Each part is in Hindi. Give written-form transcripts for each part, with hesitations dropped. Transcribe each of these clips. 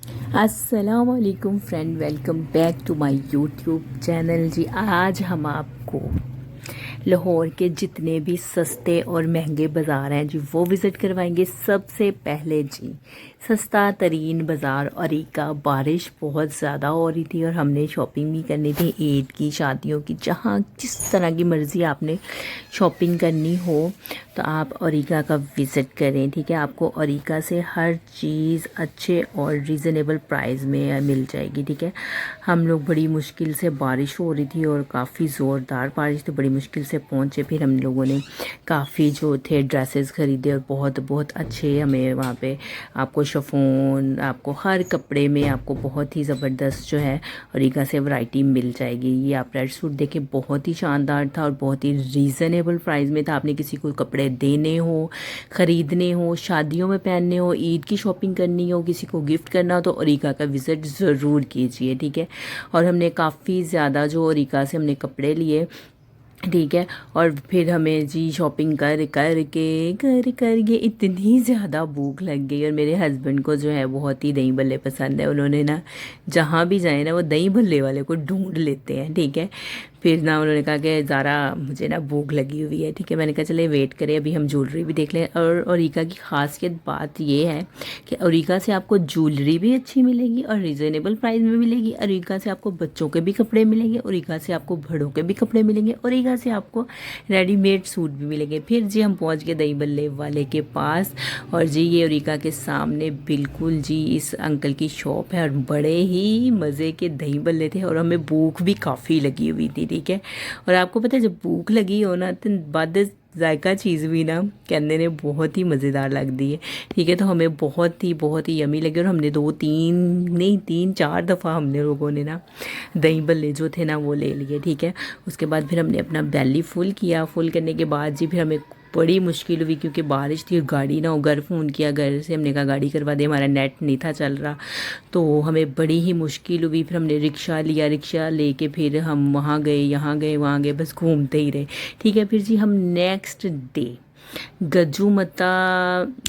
अस्सलाम वालेकुम friend, welcome back to my YouTube channel. जी आज हम आपको लाहौर के जितने भी सस्ते और महंगे बाज़ार हैं जी वो विज़िट करवाएंगे। सबसे पहले जी सस्ता तरीन बाज़ार औरिका। बारिश बहुत ज़्यादा हो रही थी और हमने शॉपिंग भी करनी थी ईद की, शादियों की, जहाँ जिस तरह की मर्ज़ी आपने शॉपिंग करनी हो तो आप औरिका का विज़िट करें। ठीक है, आपको औरिका से हर चीज़ अच्छे और रीज़नेबल प्राइस में मिल जाएगी। ठीक है, हम लोग बड़ी मुश्किल से, बारिश हो रही थी और काफ़ी ज़ोरदार बारिश थी, बड़ी मुश्किल से पहुँचे। फिर हम लोगों ने काफ़ी जो थे ड्रेसेस ख़रीदे और बहुत बहुत अच्छे हमें वहाँ पे आपको शिफॉन, आपको हर कपड़े में आपको बहुत ही ज़बरदस्त जो है औरिका से वैरायटी मिल जाएगी। ये आप रेड सूट देखें, बहुत ही शानदार था और बहुत ही रीज़नेबल प्राइस में था। आपने किसी को कपड़े देने हो, ख़रीदने हो, शादियों में पहनने हो, ईद की शॉपिंग करनी हो, किसी को गिफ्ट करना हो तो औरिका का विज़िट ज़रूर कीजिए। ठीक है, और हमने काफ़ी ज़्यादा जो औरिका से हमने कपड़े लिए। ठीक है, और फिर हमें जी शॉपिंग कर के इतनी ज़्यादा भूख लग गई। और मेरे हस्बैंड को जो है बहुत ही दही भल्ले पसंद है। उन्होंने ना जहाँ भी जाए ना वो दही भल्ले वाले को ढूंढ लेते हैं। ठीक है, फिर ना उन्होंने कहा कि ज़ारा मुझे ना भूख लगी हुई है। ठीक है, मैंने कहा चले वेट करें, अभी हम ज्वेलरी भी देख लें। और औरिका की ख़ासियत बात ये है कि औरिका से आपको ज्वेलरी भी अच्छी मिलेगी और रिजनेबल प्राइस में मिलेगी। औरिका से आपको बच्चों के भी कपड़े मिलेंगे, औरिका से आपको बड़ों के भी कपड़े मिलेंगे, औरिका से आपको रेडीमेड सूट भी मिलेंगे। फिर जी हम पहुंच गए दही बल्ले वाले के पास और जी ये औरिका के सामने बिल्कुल जी इस अंकल की शॉप है और बड़े ही मज़े के दही बल्ले थे और हमें भूख भी काफ़ी लगी हुई थी। ठीक है, और आपको पता है जब भूख लगी हो ना तो बाद जायका चीज़ भी ना कहने ने बहुत ही मज़ेदार लगती है। ठीक है, तो हमें बहुत ही यमी लगी और हमने दो तीन नहीं तीन चार दफ़ा हमने लोगों ने ना दही भल्ले जो थे ना वो ले लिए। ठीक है, उसके बाद फिर हमने अपना बैली फुल किया। फुल करने के बाद जी फिर हमें बड़ी मुश्किल हुई क्योंकि बारिश थी और गाड़ी ना हो। घर फ़ोन किया, घर से हमने कहा गाड़ी करवा दे, हमारा नेट नहीं था चल रहा, तो हमें बड़ी ही मुश्किल हुई। फिर हमने रिक्शा लिया, रिक्शा लेके फिर हम वहाँ गए, यहाँ गए, वहाँ गए, बस घूमते ही रहे। ठीक है, फिर जी हम नेक्स्ट डे गज्जू मत्ता,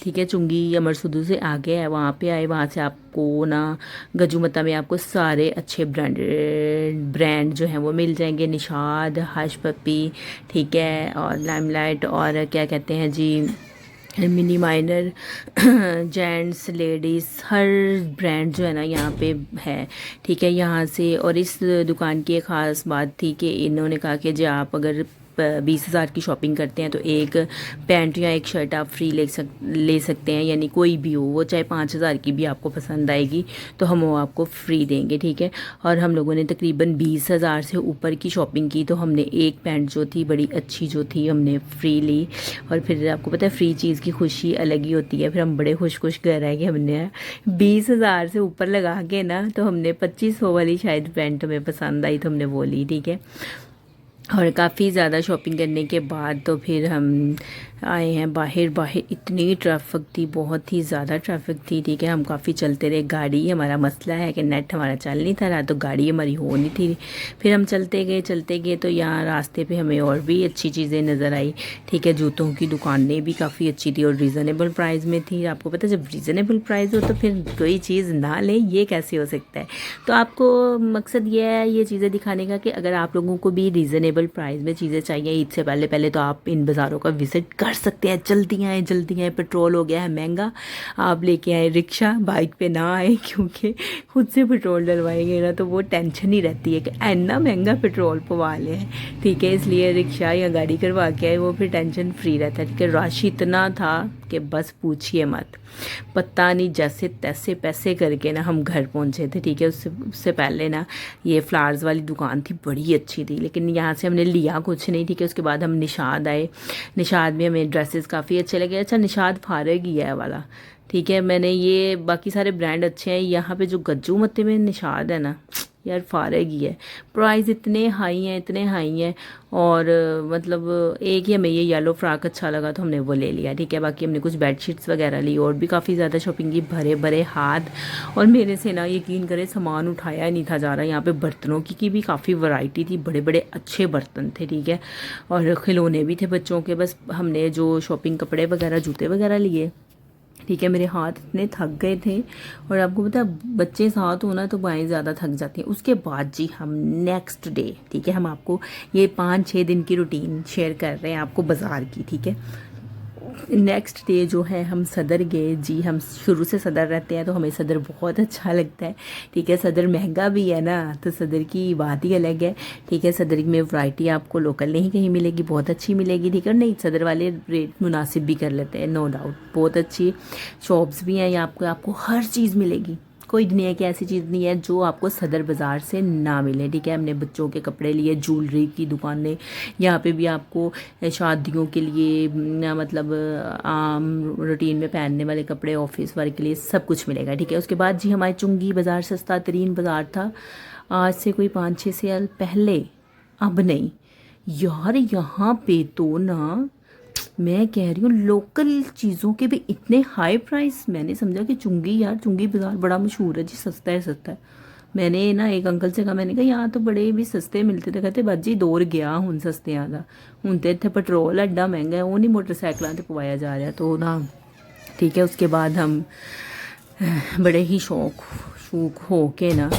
ठीक है, चुंगी अमरसुदू से आगे है, वहाँ पे आए। वहाँ से आपको ना गज्जू मत्ता में आपको सारे अच्छे ब्रांड जो हैं वो मिल जाएंगे। निशाद, हश पपी, ठीक है, और लाइमलाइट, और क्या कहते हैं जी मिनी माइनर, जेंट्स, लेडीज़, हर ब्रांड जो है ना यहाँ पे है। ठीक है, यहाँ से। और इस दुकान की एक ख़ास बात थी कि इन्होंने कहा कि जो आप अगर 20,000 की शॉपिंग करते हैं तो एक पैंट या एक शर्ट आप फ्री ले सकते हैं, यानी कोई भी हो, वो चाहे 5,000 की भी आपको पसंद आएगी तो हम वो आपको फ्री देंगे। ठीक है, और हम लोगों ने तकरीबन 20,000 से ऊपर की शॉपिंग की तो हमने एक पैंट जो थी बड़ी अच्छी जो थी हमने फ्री ली। और फिर आपको पता है फ्री चीज़ की खुशी अलग ही होती है। फिर हम बड़े खुश घर आए कि हमने 20,000 से ऊपर लगा के ना तो हमने 2500 वाली शायद पैंट हमें पसंद आई तो हमने वो ली। ठीक है, और काफ़ी ज़्यादा शॉपिंग करने के बाद तो फिर हम आए हैं बाहर। बाहर इतनी ट्रैफिक थी, बहुत ही ज़्यादा ट्रैफिक थी। ठीक है, हम काफ़ी चलते रहे। गाड़ी, हमारा मसला है कि नेट हमारा चल नहीं था रहा तो गाड़ी हमारी हो नहीं थी। फिर हम चलते गए तो यहाँ रास्ते पे हमें और भी अच्छी चीज़ें नज़र आई। ठीक है, जूतों की दुकानें भी काफ़ी अच्छी थी और रीज़नेबल प्राइस में थी। आपको पता है जब रीज़नेबल प्राइस हो तो फिर कोई चीज़ ना लें, ये कैसे हो सकता है। तो आपको मकसद ये है ये चीज़ें दिखाने का कि अगर आप लोगों को भी रीज़नेबल प्राइस में चीज़ें चाहिए ईद से पहले पहले तो आप इन बाज़ारों का विज़िट कर सकते हैं। जल्दी आए। पेट्रोल हो गया है महंगा, आप लेके आए रिक्शा, बाइक पे ना आए क्योंकि खुद से पेट्रोल डलवाएंगे ना तो वो टेंशन ही रहती है कि इतना महंगा पेट्रोल पवा ले हैं। ठीक है, इसलिए रिक्शा या गाड़ी करवा के आए, वो फिर टेंशन फ्री रहता है। ठीक है, रश इतना था कि बस पूछिए मत, पता नहीं जैसे तैसे पैसे करके ना हम घर पहुंचे थे। ठीक है, उससे पहले ना ये फ्लावर्स वाली दुकान थी, बड़ी अच्छी थी, लेकिन यहाँ से हमने लिया कुछ नहीं। ठीक है, उसके बाद हम निशाद आए। निशाद में हमें ड्रेसेस काफ़ी अच्छे लगे। अच्छा, निशाद फारग ही है वाला। ठीक है, मैंने ये बाकी सारे ब्रांड अच्छे हैं, यहाँ पे जो गज्जू मत्ते में निशाद है ना यार फारग ही है। प्राइस इतने हाई हैं और मतलब एक ही हमें ये येलो फ्रॉक अच्छा लगा तो हमने वो ले लिया। ठीक है, बाकी हमने कुछ बेडशीट्स वगैरह ली और भी काफ़ी ज़्यादा शॉपिंग की, भरे भरे हाथ। और मेरे से ना यकीन करें सामान उठाया नहीं था जा रहा। यहाँ पे बर्तनों की भी काफ़ी वैरायटी थी, बड़े बड़े अच्छे बर्तन थे। ठीक है, और खिलौने भी थे बच्चों के। बस हमने जो शॉपिंग कपड़े वगैरह जूते वगैरह लिए ठीक है। मेरे हाथ इतने थक गए थे, और आपको पता है बच्चे साथ होना तो बाएँ ज़्यादा थक जाती हैं। उसके बाद जी हम नेक्स्ट डे, ठीक है, हम आपको ये 5-6 दिन की रूटीन शेयर कर रहे हैं आपको बाज़ार की, ठीक है। नेक्स्ट डे जो है हम सदर गए जी। हम शुरू से सदर रहते हैं तो हमें सदर बहुत अच्छा लगता है, ठीक है। सदर महंगा भी है ना, तो सदर की बात ही अलग है, ठीक है। सदर में वैरायटी आपको लोकल नहीं कहीं मिलेगी, बहुत अच्छी मिलेगी, ठीक है। नहीं, सदर वाले रेट मुनासिब भी कर लेते हैं, नो डाउट। बहुत अच्छी शॉप्स भी हैं यहाँ, आपको हर चीज़ मिलेगी। कोई दुनिया की ऐसी चीज़ नहीं है जो आपको सदर बाज़ार से ना मिले, ठीक है। हमने बच्चों के कपड़े लिए, ज्वेलरी की दुकानें, यहाँ पे भी आपको शादियों के लिए मतलब आम रूटीन में पहनने वाले कपड़े, ऑफिस वर्क के लिए सब कुछ मिलेगा, ठीक है। उसके बाद जी हमारे चुंगी बाज़ार सस्ता तरीन बाज़ार था, आज से कोई 5-6 साल पहले, अब नहीं यार। यहाँ पे तो ना मैं कह रही हूँ लोकल चीज़ों के भी इतने हाई प्राइस। मैंने समझा कि चुंगी, यार चुंगी बाज़ार बड़ा मशहूर है जी, सस्ता है सस्ता है। मैंने ना एक अंकल से कहा, मैंने कहा यहाँ तो बड़े भी सस्ते मिलते थे। कहते बाजी दौर गया हूँ सस्ते दा, हूँ तो इतने पेट्रोल एडा महंगा है, वो नहीं मोटरसाइकिलों से पवाया जा रहा, तो ना ठीक है। उसके बाद हम बड़े ही शौक हो के ना,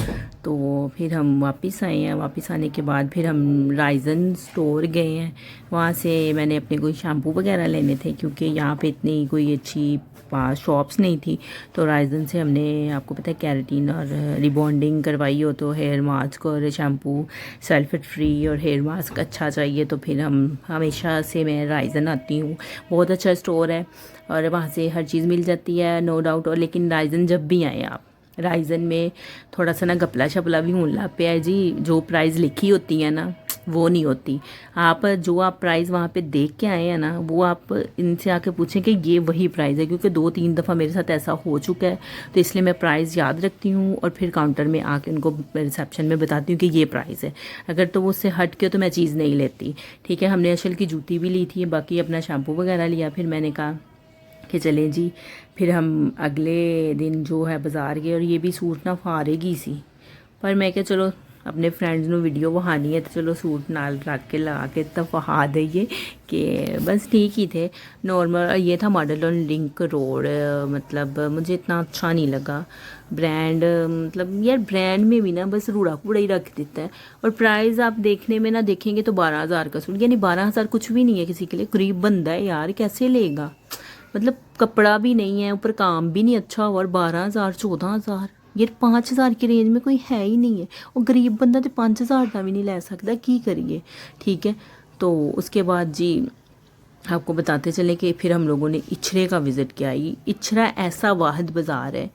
तो फिर हम वापस आए हैं। वापस आने के बाद फिर हम राइजन स्टोर गए हैं। वहाँ से मैंने अपने कोई शैम्पू वगैरह लेने थे, क्योंकि यहाँ पे इतनी कोई अच्छी पास शॉप्स नहीं थी। तो राइजन से हमने, आपको पता है, कैरेटीन और रिबॉन्डिंग करवाई हो तो हेयर मास्क और शैम्पू सल्फेट फ्री और हेयर मास्क अच्छा चाहिए, तो फिर हम हमेशा से मैं राइजन आती हूँ। बहुत अच्छा स्टोर है और वहाँ से हर चीज़ मिल जाती है, नो डाउट। और लेकिन राइजन जब भी आए आप, राइजन में थोड़ा सा ना गपला शपला भी होने लग पे है जी। जो प्राइस लिखी होती है ना वो नहीं होती। आप जो आप प्राइस वहाँ पे देख के आए हैं ना, वो आप इनसे आके पूछें कि ये वही प्राइस है, क्योंकि 2-3 दफ़ा मेरे साथ ऐसा हो चुका है। तो इसलिए मैं प्राइस याद रखती हूँ और फिर काउंटर में आके उनको रिसेप्शन में बताती हूँ कि ये प्राइस है। अगर तो वो उससे हट के तो मैं चीज़ नहीं लेती, ठीक है। हमने अशल की जूती भी ली थी, बाकी अपना शैम्पू वगैरह लिया। फिर मैंने कहा कि चलें जी, फिर हम अगले दिन जो है बाज़ार गए, और ये भी सूट ना फारेगी सी, पर मैं क्या चलो अपने फ्रेंड्स ਨੂੰ वीडियो वहानी है तो चलो सूट नाल रख के लगा के तो वहा दइए कि बस ठीक ही थे, नॉर्मल। ये था मॉडल ऑन लिंक रोड, मतलब मुझे इतना अच्छा नहीं लगा ब्रांड। मतलब यार ब्रांड में भी ना बस रूड़ा कूड़ा ही रख देता है। और प्राइस आप देखने में ना देखेंगे तो 12,000 का सूट, यानी 12,000 कुछ भी नहीं है किसी के लिए। गरीब बंदा है यार, कैसे लेगा। मतलब कपड़ा भी नहीं है, ऊपर काम भी नहीं अच्छा हुआ, और 12,000 14,000, ये 5,000 की रेंज में कोई है ही नहीं है। और गरीब बंदा तो 5,000 का भी नहीं ले सकता, की करिए, ठीक है। तो उसके बाद जी आपको बताते चले कि फिर हम लोगों ने इछरे का विज़िट किया। इछरा ऐसा वाहिद बाज़ार है,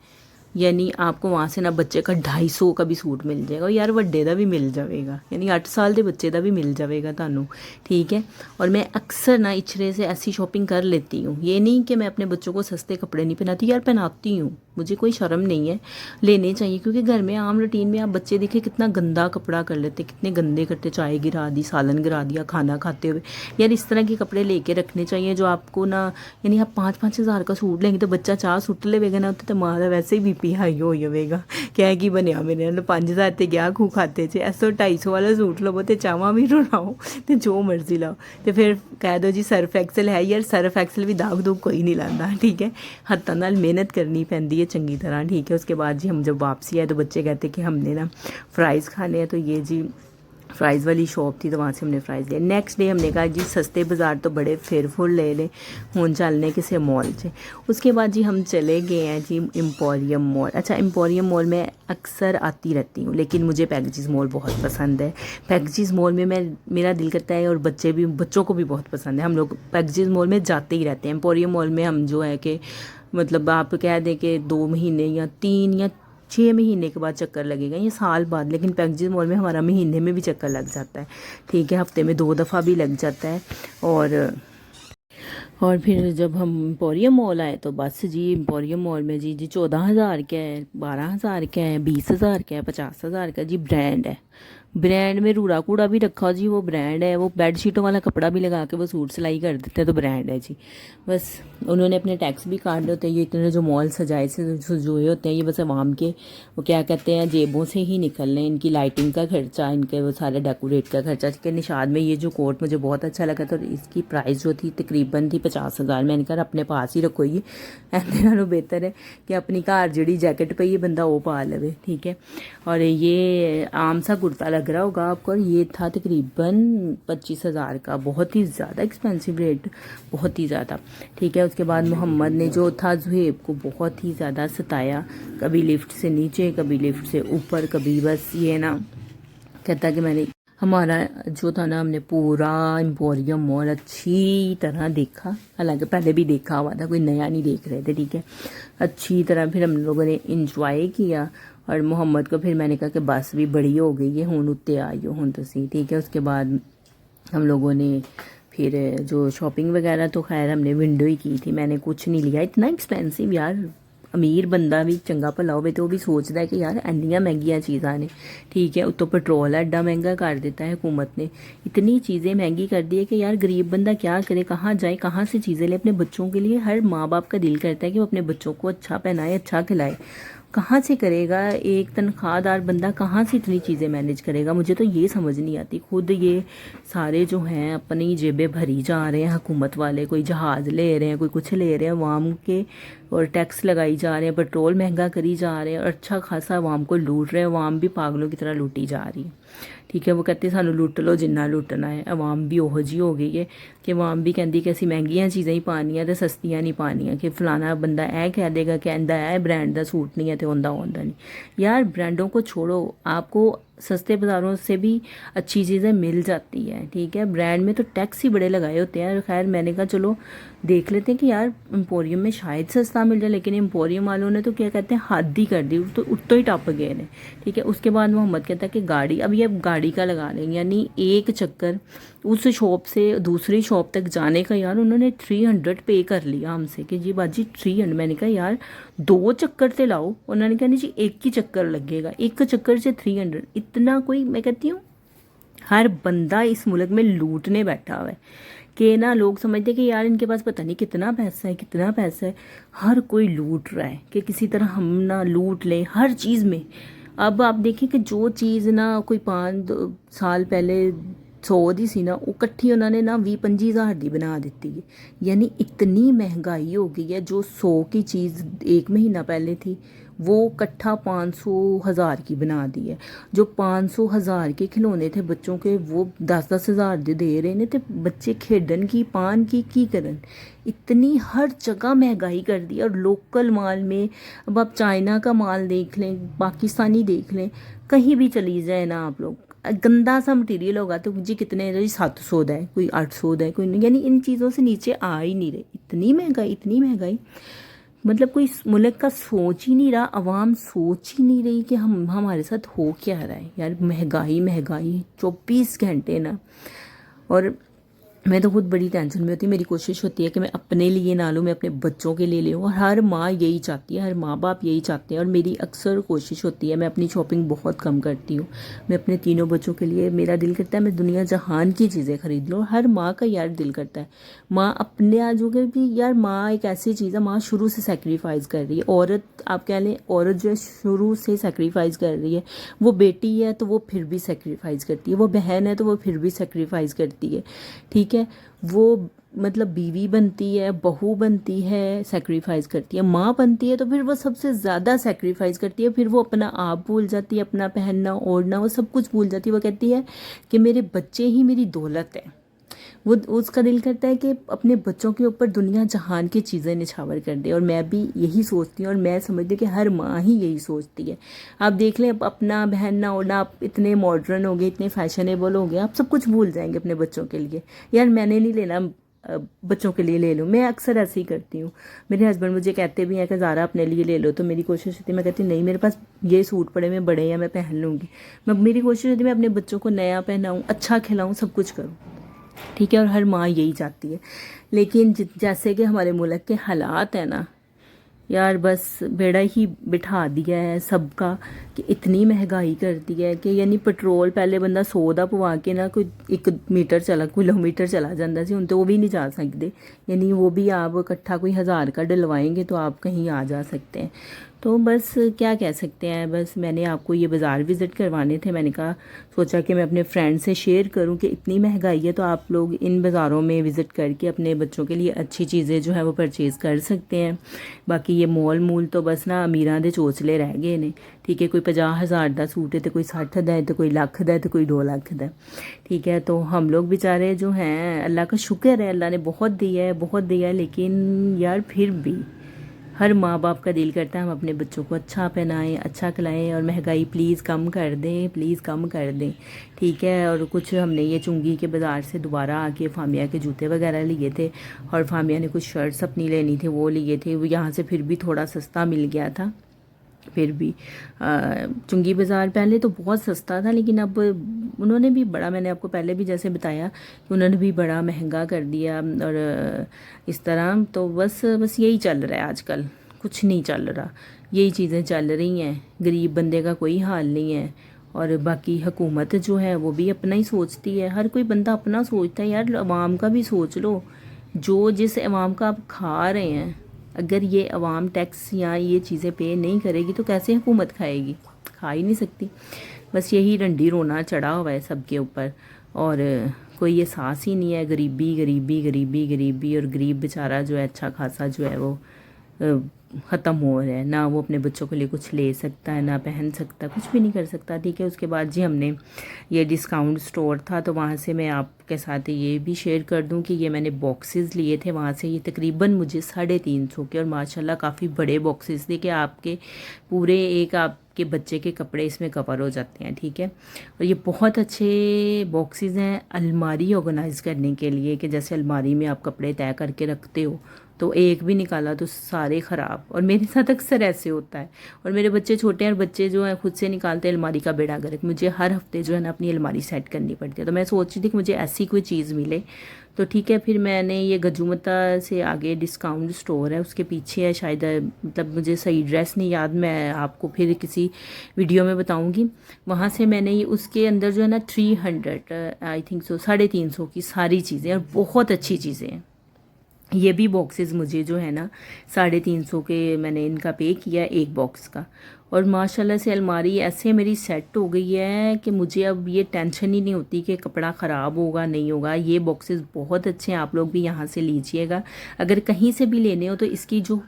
यानी आपको वहाँ से ना बच्चे का 250 का भी सूट मिल जाएगा, यार ਵੱਡੇ ਦਾ भी मिल जाएगा, यानी 8 साल के बच्चे का भी मिल जाएगा थानू, ठीक है। और मैं अक्सर ना इछरे से ऐसी शॉपिंग कर लेती हूँ। ये नहीं कि मैं अपने बच्चों को सस्ते कपड़े नहीं पहनाती, यार पहनाती हूँ, मुझे कोई शर्म नहीं है, लेने चाहिए। क्योंकि घर में आम रूटीन में आप बच्चे देखे कितना गंदा कपड़ा कर लेते, कितने गंदे करते, चाय गिरा दी, सालन गिरा दिया खाना खाते हुए। यार इस तरह के कपड़े लेके रखने चाहिए जो आपको ना, यानी आप 5-5 हज़ार का सूट लेंगे तो बच्चा चाह सुट लेगा ना, तो माँ का वैसे ही बीपी हाई हो जाएगा, क्या की बनया मेरे 5,000 ते गया खू खाते च, ऐसो 250 वाला सूट लवो तो चावा भी रुलाओ तो जो मर्जी लाओ, तो फिर कह दो जी सर्फ एक्सल है। यार सर्फ एक्सल भी दाग दूग कोई नहीं लाता, ठीक है। हत्थों नाल मेहनत करनी पैंदी है चंगी तरह, ठीक है। उसके बाद जी हम जब वापसी आए तो बच्चे कहते कि हमने ना फ्राइज़ खाने हैं, तो ये जी फ्राइज़ वाली शॉप थी, तो वहाँ से हमने फ्राइज़ लिए। नेक्स्ट डे हमने कहा जी सस्ते बाज़ार तो बड़े फिर फुल ले लें, हूँ चलने किसी मॉल से। उसके बाद जी हम चले गए हैं जी एम्पोरियम मॉल। अच्छा, एम्पोरियम मॉल में अक्सर आती रहती हूँ, लेकिन मुझे पैकेजेस मॉल बहुत पसंद है। पैकेजेस मॉल में मेरा दिल करता है, और बच्चों को भी बहुत पसंद है। हम लोग पैकेजेस मॉल में जाते ही रहते हैं। एम्पोरियम मॉल में हम जो है कि मतलब आप कह दें कि 2 महीने या 3 या 6 महीने के बाद चक्कर लगेगा, ये साल बाद, लेकिन पैकेजेस मॉल में हमारा महीने में भी चक्कर लग जाता है, ठीक है। हफ्ते में 2 दफ़ा भी लग जाता है। और फिर जब हम एम्पोरियम मॉल आए तो बस जी एम्पोरियम मॉल में जी 14,000 का है, 12,000 का है, 20,000 का है, 50,000 का जी ब्रांड है। ब्रांड में रूड़ा कूड़ा भी रखा जी, वो ब्रांड है। वो बेड शीटों वाला कपड़ा भी लगा के वो सूट सिलाई कर देते हैं तो ब्रांड है जी। बस उन्होंने अपने टैक्स भी काट होते हैं। ये इतने जो मॉल सजाए से सजोए होते हैं, ये बस आवाम के वो क्या कहते हैं जेबों से ही निकल रहे हैं। इनकी लाइटिंग का खर्चा, इनके वो सारे डेकोरेट का खर्चा। कि निशाद में ये जो कोट मुझे बहुत अच्छा लगा था, और इसकी प्राइस जो थी तकरीबन थी 50,000। मैंने कहा अपने पास ही रखो, ये ऐसे नालों बेहतर है कि अपनी घर जड़ी जैकेट पे ये बंदा वो पा लवे, ठीक है। और ये आम सा कुर्ता लग रहा होगा आपको, और ये था तकरीबन 25,000 का। बहुत ही ज़्यादा एक्सपेंसिव रेट, बहुत ही ज़्यादा, ठीक है। उसके बाद मोहम्मद ने जो था जुहेब को बहुत ही ज़्यादा सताया, कभी लिफ्ट से नीचे, कभी लिफ्ट से ऊपर, कभी बस ये ना कहता कि मैंने हमारा जो था ना, हमने पूरा एम्पोरियम मॉल अच्छी तरह देखा। हालांकि पहले भी देखा हुआ था, कोई नया नहीं देख रहे थे, ठीक है। अच्छी तरह फिर हम लोगों ने इंजॉय किया। और मोहम्मद को फिर मैंने कहा कि बस भी बड़ी हो गई है, हुन उत्ते आइयो हुन तुसी, ठीक है। उसके बाद हम लोगों ने फिर जो शॉपिंग वगैरह तो खैर हमने विंडो ही की थी, मैंने कुछ नहीं लिया। इतना एक्सपेंसिव यार, अमीर बंदा भी चंगा भला होवे तो वो भी सोचता है कि यार इंनियां महंगियां चीज़ां ने, ठीक है। उतो पेट्रोल एडा महंगा कर देता है हुकूमत ने, इतनी चीज़ें महंगी कर दी है कि यार गरीब बंदा क्या करे, कहाँ जाए, कहाँ से चीज़ें ले अपने बच्चों के लिए। हर माँ बाप का दिल करता है कि वो अपने बच्चों को अच्छा पहनाए, अच्छा खिलाए। कहाँ से करेगा एक तनख्वाहदार बंदा, कहाँ से इतनी चीज़ें मैनेज करेगा? मुझे तो ये समझ नहीं आती। खुद ये सारे जो हैं अपनी जेबें भरी जा रहे हैं हुकूमत वाले, कोई जहाज़ ले रहे हैं, कोई कुछ ले रहे हैं अवाम के, और टैक्स लगाई जा रहे हैं, पेट्रोल महंगा करी जा रहे हैं, और अच्छा खासा अवाम को लूट रहे हैं। अवाम भी पागलों की तरह लूटी जा रही है, ठीक है। वो कहते सानू लुट लो जिन्ना लुटना है। अवाम भी ओहो जी हो गई है कि अवाम भी कहती कि असी महंगियां चीज़ां ही पानियां ते सस्तियां नहीं पानियां। कि फलाना बंदा ऐ कह देगा कि इंदा ऐ ब्रांड का सूट नहीं है तो उंदा नहीं। यार ब्रांडों को छोड़ो, आपको सस्ते बाज़ारों से भी अच्छी चीज़ें मिल जाती हैं, ठीक है। ब्रांड में तो टैक्स ही बड़े लगाए होते हैं। खैर मैंने कहा चलो देख लेते हैं कि यार एम्पोरियम में शायद सस्ता मिल जाए, लेकिन एम्पोरियम वालों ने तो क्या कहते हैं हद ही कर दी, तो उत्तो ही टप गए ने, ठीक है। उसके बाद मोहम्मद कहता है कि गाड़ी, अब ये गाड़ी का लगा लेंगे, यानी एक चक्कर उस शॉप से दूसरी शॉप तक जाने का यार उन्होंने 300 पे कर लिया हमसे कि जी बाजी 300। मैंने कहा यार 2 चक्कर से लाओ, उन्होंने कहा नहीं जी एक ही चक्कर लगेगा, एक चक्कर से 300। इतना कोई, मैं कहती हूँ हर बंदा इस मुल्क में लूटने बैठा हुआ है कि ना लोग समझते कि यार इनके पास पता नहीं कितना पैसा है, कितना पैसा है। हर कोई लूट रहा है कि किसी तरह हम ना लूट लें हर चीज़ में। अब आप देखें कि जो चीज़ ना कोई 5 साल पहले 100 ਦੀ ਸੀ ਨਾ, ਉਹ ਇਕੱਠੀ ਉਹਨਾਂ ਨੇ ਨਾ 20-25 हज़ार ਦੀ बना ਦਿੱਤੀ है। यानी इतनी महंगाई हो गई है, जो 100 की चीज़ 1 महीना पहले थी वो इकट्ठा 500 हज़ार की बना दी है। जो 500 हज़ार के खिलौने थे बच्चों के, वो 10-10 हज़ार दे रहे ने, तो बच्चे खेडन की पान की करन। इतनी हर जगह महंगाई कर दी। और लोकल माल में, अब आप चाइना का माल देख लें, पाकिस्तानी देख लें, कहीं भी चली जाए ना आप लोग, गंदा सा मटेरियल होगा तो जी कितने जी 700 का है, कोई 800 का है, कोई नहीं। यानी इन चीज़ों से नीचे आ ही नहीं रहे। इतनी महंगाई, इतनी महंगाई, मतलब कोई मुल्क का सोच ही नहीं रहा, अवाम सोच ही नहीं रही कि हम हमारे साथ हो क्या रहा है। यार महंगाई महंगाई 24 घंटे ना। और मैं तो खुद बड़ी टेंशन में होती। मेरी कोशिश होती है कि मैं अपने लिए ना लूँ, मैं अपने बच्चों के लिए लूँ। और हर माँ यही चाहती है, हर माँ बाप यही चाहते हैं। और मेरी अक्सर कोशिश होती है, मैं अपनी शॉपिंग बहुत कम करती हूँ। मैं अपने तीनों बच्चों के लिए, मेरा दिल करता है मैं दुनिया जहान की चीज़ें खरीद लूँ। हर माँ का यार दिल करता है। माँ अपने आज हो गए भी यार, माँ एक ऐसी चीज़ है, माँ शुरू से सेक्रीफाइस कर रही है। औरत आप कह लें, औरत जो है शुरू से सेक्रीफाइस कर रही है। वो बेटी है तो वो फिर भी सेक्रीफाइस करती है, वो बहन है तो वो फिर भी सेक्रीफाइस करती है, ठीक है। वो मतलब बीवी बनती है, बहू बनती है, सेक्रीफाइस करती है। माँ बनती है तो फिर वो सबसे ज़्यादा सेक्रीफाइस करती है। फिर वो अपना आप भूल जाती है, अपना पहनना ओढ़ना, वो सब कुछ भूल जाती है। वो कहती है कि मेरे बच्चे ही मेरी दौलत है। वो उसका दिल करता है कि अपने बच्चों के ऊपर दुनिया जहान की चीज़ें निछावर कर दे। और मैं भी यही सोचती हूँ, और मैं समझती हूँ कि हर माँ ही यही सोचती है। आप देख लें, अपना पहनना ओढ़ना, आप इतने मॉडर्न हो गए, इतने फैशनेबल हो गए, आप सब कुछ भूल जाएंगे अपने बच्चों के लिए। यार मैंने नहीं लेना, बच्चों के लिए ले लूँ। मैं अक्सर ऐसे ही करती हूँ। मेरे हस्बैंड मुझे कहते भी हैं कि ज़ारा अपने लिए ले लो, तो मेरी कोशिश होती है, मैं कहती नहीं मेरे पास ये सूट पड़े, मैं बड़े हैं, मैं पहन लूँगी। मेरी कोशिश होती है मैं अपने बच्चों को नया पहनाऊँ, अच्छा खिलाऊँ, सब कुछ करूँ, ठीक है। और हर माँ यही चाहती है। लेकिन जैसे कि हमारे मुल्क के हालात हैं ना, यार बस बेड़ा ही बिठा दिया है सबका कि इतनी महंगाई कर दी है कि यानी पेट्रोल पहले बंदा 100 ਦਾ ਪਵਾ ਕੇ ना कोई 1 मीटर चला किलोमीटर चला जाता सी, हुण तो वो भी नहीं जा सकते। यानी वो भी आप इकट्ठा कोई 1000 का डलवाएंगे तो आप कहीं आ जा सकते हैं। तो बस क्या कह सकते हैं, बस मैंने आपको ये बाज़ार विज़िट करवाने थे। मैंने कहा सोचा कि मैं अपने फ्रेंड से शेयर करूं कि इतनी महंगाई है तो आप लोग इन बाज़ारों में विज़िट करके अपने बच्चों के लिए अच्छी चीज़ें जो है वो परचेज़ कर सकते हैं। बाकी ये मॉल मूल तो बस ना अमीरां दे चोचले रह गए ने। ठीक है, कोई 50,000 का सूट है तो कोई 60 का है तो कोई लाख का है तो कोई 2 लाख का। ठीक है, तो हम लोग बेचारे जो हैं, अल्लाह का शुक्र है, अल्लाह ने बहुत दिया है, बहुत दिया है, लेकिन यार फिर भी हर माँ बाप का दिल करता है हम अपने बच्चों को अच्छा पहनाएं, अच्छा खिलाएं, और महंगाई प्लीज़ कम कर दें, प्लीज़ कम कर दें। ठीक है, और कुछ हमने ये चुंगी के बाज़ार से दोबारा आके फामिया के जूते वगैरह लिए थे, और फामिया ने कुछ शर्ट्स अपनी लेनी थी वो लिए थे। वो यहाँ से फिर भी थोड़ा सस्ता मिल गया था। फिर भी चुंगी बाज़ार पहले तो बहुत सस्ता था, लेकिन अब उन्होंने भी बड़ा, मैंने आपको पहले भी जैसे बताया कि उन्होंने भी बड़ा महंगा कर दिया। और इस तरह तो बस यही चल रहा है आजकल, कुछ नहीं चल रहा, यही चीज़ें चल रही हैं। गरीब बंदे का कोई हाल नहीं है। और बाकी हुकूमत जो है वो भी अपना ही सोचती है, हर कोई बंदा अपना सोचता है। यार अवाम का भी सोच लो, जो जिस अवाम का आप खा रहे हैं, अगर ये अवाम टैक्स या ये चीज़ें पे नहीं करेगी तो कैसे हुकूमत खाएगी? खा ही नहीं सकती। बस यही रंडी रोना चढ़ा हुआ है सबके ऊपर, और कोई एहसास ही नहीं है। गरीबी गरीबी गरीबी गरीबी, और गरीब बेचारा जो है अच्छा खासा जो है वो ख़त्म हो रहा है। ना वो अपने बच्चों के लिए कुछ ले सकता है, ना पहन सकता, कुछ भी नहीं कर सकता। ठीक है, उसके बाद जी हमने ये डिस्काउंट स्टोर था तो वहाँ से मैं आपके साथ ये भी शेयर कर दूँ कि ये मैंने बॉक्सेस लिए थे वहाँ से। ये तकरीबन मुझे 350 के, और माशाल्लाह काफ़ी बड़े बॉक्सेस थे कि आपके पूरे एक आपके बच्चे के कपड़े इसमें कवर हो जाते हैं। ठीक है, और ये बहुत अच्छे बॉक्सेस हैं अलमारी ऑर्गेनाइज़ करने के लिए, कि जैसे अलमारी में आप कपड़े तय करके रखते हो तो एक भी निकाला तो सारे ख़राब। और मेरे साथ अक्सर ऐसे होता है, और मेरे बच्चे छोटे हैं, और बच्चे जो हैं खुद से निकालते हैं अलमारी का बेड़ा गर्क। मुझे हर हफ्ते जो है ना अपनी अलमारी सेट करनी पड़ती है। तो मैं सोच रही थी कि मुझे ऐसी कोई चीज़ मिले। तो ठीक है, फिर मैंने ये गजूमता से आगे डिस्काउंट स्टोर है, उसके पीछे है शायद, मतलब मुझे सही एड्रेस नहीं याद, मैं आपको फिर किसी वीडियो में बताऊंगी। वहाँ से मैंने ये उसके अंदर जो है ना 300 आई थिंक सो 350 की सारी चीज़ें, और बहुत अच्छी चीज़ें हैं। ये भी बॉक्सेस मुझे जो है ना 350 के मैंने इनका पे किया एक बॉक्स का। और माशाल्लाह से अलमारी ऐसे मेरी सेट हो गई है कि मुझे अब ये टेंशन ही नहीं होती कि कपड़ा ख़राब होगा नहीं होगा। ये बॉक्सेस बहुत अच्छे हैं, आप लोग भी यहाँ से लीजिएगा। अगर कहीं से भी लेने हो तो इसकी जो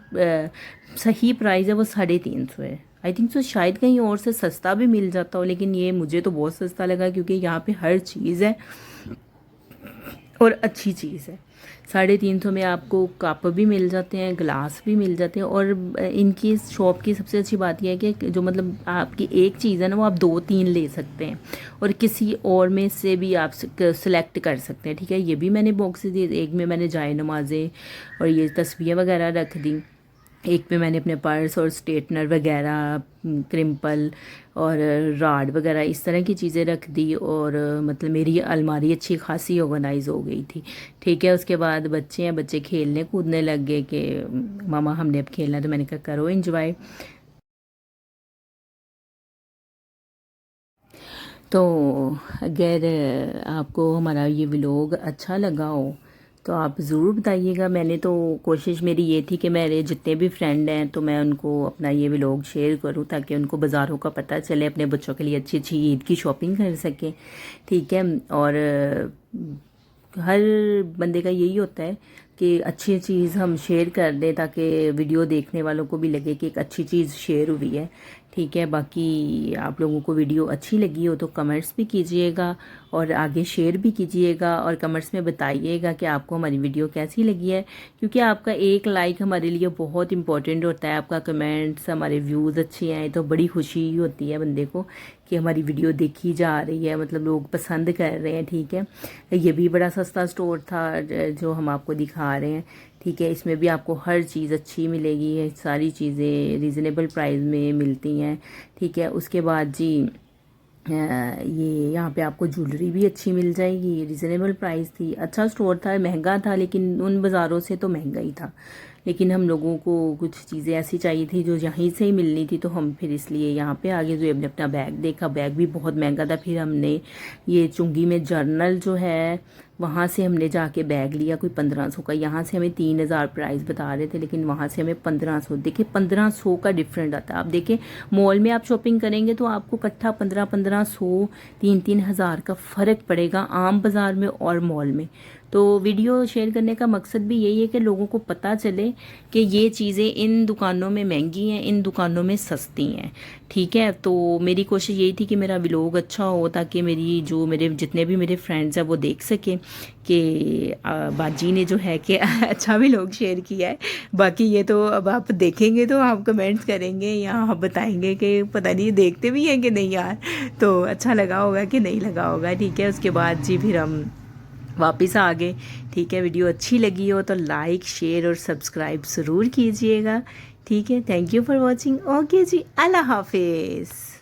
सही प्राइस है वो 350 है। आई थिंक सो शायद कहीं और से सस्ता भी मिल जाता हो, लेकिन ये मुझे तो बहुत सस्ता लगा क्योंकि यहाँ पे हर चीज़ है और अच्छी चीज़ है। 350 में आपको कप भी मिल जाते हैं, ग्लास भी मिल जाते हैं। और इनकी शॉप की सबसे अच्छी बात यह है कि जो मतलब आपकी एक चीज़ है ना वो आप 2-3 ले सकते हैं, और किसी और में से भी आप सेलेक्ट कर सकते हैं। ठीक है, ये भी मैंने बॉक्सेस दिए, एक में मैंने जाए नमाज़ें और ये तस्वीरें वगैरह रख दी, एक में मैंने अपने पर्स और स्ट्रेटनर वगैरह, क्रिम्पल और राड वगैरह इस तरह की चीज़ें रख दी। और मतलब मेरी अलमारी अच्छी खासी ऑर्गेनाइज हो गई थी। ठीक है, उसके बाद बच्चे हैं, बच्चे खेलने कूदने लग गए कि मामा हमने अब खेलना है, तो मैंने कहा करो एंजॉय। तो अगर आपको हमारा ये व्लॉग अच्छा लगा हो तो आप ज़रूर बताइएगा। मैंने तो कोशिश मेरी ये थी कि मेरे जितने भी फ्रेंड हैं तो मैं उनको अपना ये व्लॉग शेयर करूं ताकि उनको बाज़ारों का पता चले, अपने बच्चों के लिए अच्छी अच्छी ईद की शॉपिंग कर सकें। ठीक है, और हर बंदे का यही होता है कि अच्छी चीज़ हम शेयर कर दें ताकि वीडियो देखने वालों को भी लगे कि एक अच्छी चीज़ शेयर हुई है। ठीक है, बाकी आप लोगों को वीडियो अच्छी लगी हो तो कमेंट्स भी कीजिएगा और आगे शेयर भी कीजिएगा, और कमेंट्स में बताइएगा कि आपको हमारी वीडियो कैसी लगी है, क्योंकि आपका एक लाइक हमारे लिए बहुत इंपॉर्टेंट होता है। आपका कमेंट्स, हमारे व्यूज़ अच्छे आए तो बड़ी खुशी होती है बंदे को कि हमारी वीडियो देखी जा रही है, मतलब लोग पसंद कर रहे हैं। ठीक है, ये भी बड़ा सस्ता स्टोर था जो हम आपको दिखा रहे हैं। ठीक है, इसमें भी आपको हर चीज़ अच्छी मिलेगी, है सारी चीज़ें रीज़नेबल प्राइस में मिलती हैं। ठीक है, उसके बाद जी ये यहाँ पे आपको ज्वेलरी भी अच्छी मिल जाएगी, रीज़नेबल प्राइस थी। अच्छा स्टोर था, महंगा था लेकिन उन बाज़ारों से तो महंगा ही था, लेकिन हम लोगों को कुछ चीज़ें ऐसी चाहिए थी जो यहीं से ही मिलनी थी, तो हम फिर इसलिए यहाँ पे आगे जो हमने अपना बैग देखा, बैग भी बहुत महंगा था। फिर हमने ये चुंगी में जर्नल जो है वहाँ से हमने जाके बैग लिया, कोई 1500 का। यहाँ से हमें 3000 प्राइस बता रहे थे, लेकिन वहाँ से हमें 1500। देखिए 1500 का डिफरेंट आता है। आप देखें मॉल में आप शॉपिंग करेंगे तो आपको इकट्ठा 1500 3 हज़ार का फ़र्क पड़ेगा आम बाज़ार में और मॉल में। तो वीडियो शेयर करने का मकसद भी यही है कि लोगों को पता चले कि ये चीज़ें इन दुकानों में महंगी हैं, इन दुकानों में सस्ती हैं। ठीक है, तो मेरी कोशिश यही थी कि मेरा व्लॉग अच्छा हो, ताकि मेरे जितने भी मेरे फ्रेंड्स हैं वो देख सकें कि बाजी ने जो है कि अच्छा व्लॉग शेयर किया है। बाकी ये तो अब आप देखेंगे तो आप कमेंट्स करेंगे या आप बताएंगे कि पता नहीं देखते भी हैं कि नहीं यार, तो अच्छा लगा होगा कि नहीं लगा होगा। ठीक है, उसके बाद जी फिर हम वापस आ गए। ठीक है, वीडियो अच्छी लगी हो तो लाइक शेयर और सब्सक्राइब ज़रूर कीजिएगा। ठीक है, thank you for watching. Okay जी, अल्लाह हाफिज़।